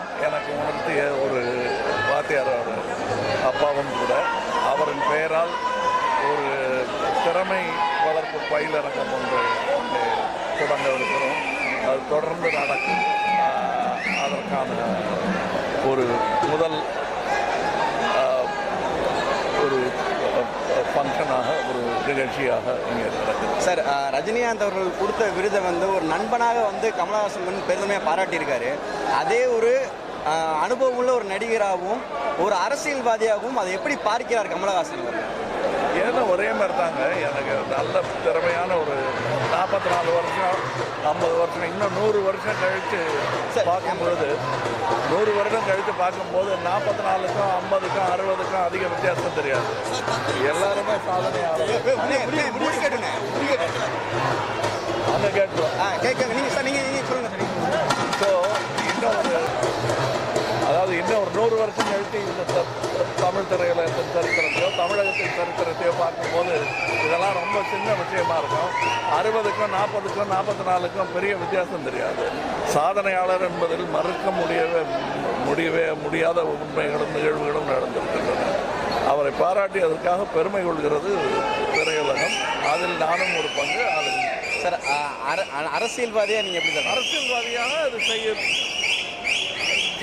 மூலம் எனக்கு உணர்த்திய ஒரு வாத்தியார் அவர், அப்பாவும் கூட. அவரின் பெயரால் ஒரு திறமை வளர்ப்பு பயிலரங்கம் ஒன்று தொடங்க இருக்கிறோம். அது தொடர்ந்து நடக்கும். அதற்கான ஒரு முதல் ஒரு ஃபங்க்ஷனாக, ஒரு நிகழ்ச்சியாக இங்கே நடக்குது. சார், ரஜினிகாந்த் அவர்கள் கொடுத்த விருதை ஒரு நண்பனாக கமலஹாசன் பெருமையாக பாராட்டியிருக்காரு. அதே ஒரு அனுபவமுள்ள ஒரு நடிகராகவும் ஒரு அரசியல்வாதியாகவும் அதை எப்படி பார்க்கிறார் கமலஹாசன் அவர்கள்? ஏன்னா ஒரே மாதிரி தாங்க. எனக்கு நல்ல திறமையான ஒரு 44 வருஷம் 50 வருஷம் இன்னும் 100 வருஷம் கழித்து பார்க்கும்பொழுது 100 வருடம் கழித்து பார்க்கும்போது 44க்கும் 50க்கும் 60க்கும் அதிக வித்தியாசம் தெரியாது. எல்லாருமே சாதனையாளர். அங்கே கேட்டுருவோம். நீங்கள் சார் நீங்கள் சொல்லுங்கள். ஸோ இன்னும் ஒரு 100 வருஷம் கழித்து இந்த தமிழ் திரையுலகத்தின் சரித்திரத்தையோ தமிழகத்தின் சரித்திரத்தையோ பார்க்கும்போது இதெல்லாம் ரொம்ப சின்ன விஷயமா இருக்கும். 60க்கும் 40க்கும் 44க்கும் பெரிய வித்தியாசம் தெரியாது. சாதனையாளர் என்பதில் மறுக்க முடியவே முடியாத உண்மைகளும் நிகழ்வுகளும் நடந்திருக்கின்றன. அவரை பாராட்டி அதற்காக பெருமை கொள்கிறது திரையுலகம். அதில் நானும் ஒரு பங்கு. அதில் சார், அரசியல்வாதியாக நீங்கள் எப்படி சார்? அரசியல்வாதியாக அது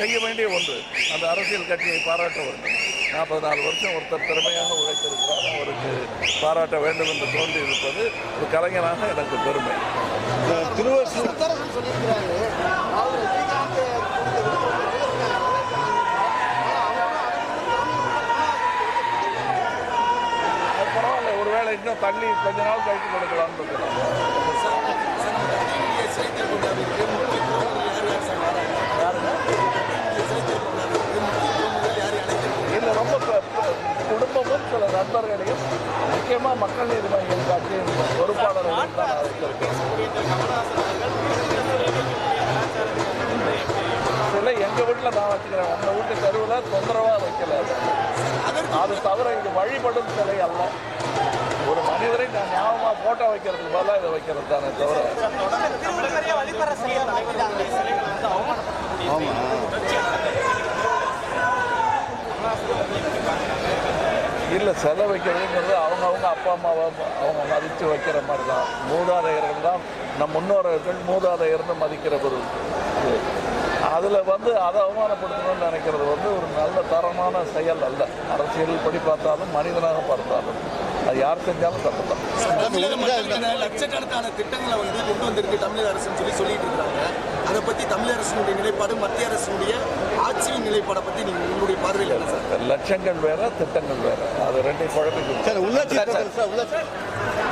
செய்ய வேண்டிய ஒன்று. அந்த அரசியல் கட்சியை பாராட்ட வேண்டும். 44 வருஷம் ஒருத்தர் திறமையாக உழைத்திருக்கிறார். அவருக்கு பாராட்ட வேண்டும் என்று தோன்றி இருப்பது ஒரு கலைஞராக எனக்கு பெருமை. பரவாயில்ல, ஒருவேளை இன்னும் தள்ளி கொஞ்ச நாள் கழித்து கொடுக்கலாம்னு இருக்கிறாங்க. இல்லை, ரொம்ப குடும்பமும் சில நண்பர்களையும் முக்கியமாக மக்கள் நீதி மையம் கட்சியின் பொறுப்பாளர்கள் தான் அழைத்திருக்கேன். சில எங்கள் வீட்டில் நான் வச்சுக்கிறேன். உங்கள் வீட்டு தெருவில் தொந்தரவாக வைக்கல. அது தவிர இது வழிபடும் சிலை அல்ல. ஒரு மனிதரை நான் ஞாபகமாக ஃபோட்டோ வைக்கிறதுக்கு பதிலாக இதை வைக்கிறது தானே தவிர. இல்லை, சிலை வைக்கிறதுங்கிறது அவங்கவுங்க அப்பா அம்மாவை அவங்க மதித்து வைக்கிற மாதிரி தான். மூதாதையர்கள் தான் நம் முன்னோர்கள் மூதாதையர்னு மதிக்கிற ஒரு அதில் அதை அவமானப்படுத்தணும்னு நினைக்கிறது ஒரு நல்ல தரமான செயல் அல்ல. அரசியல் படி பார்த்தாலும் மனிதனாக பார்த்தாலும் அது யார் செஞ்சாலும் தப்பு தான். லட்சக்கணக்கான திட்டங்களை கொண்டு வந்திருக்கு தமிழக அரசுன்னு சொல்லிட்டு இருக்காங்க. அதை பற்றி தமிழக அரசினுடைய நிலைப்பாடு, மத்திய அரசினுடைய ஆட்சியின் நிலைப்பாடை பற்றி நீங்கள் உங்களுடைய பார்வையில் என்ன சார்? லட்சங்கள் வேற, திட்டங்கள் வேற. அது ரெண்டையும் குழப்பி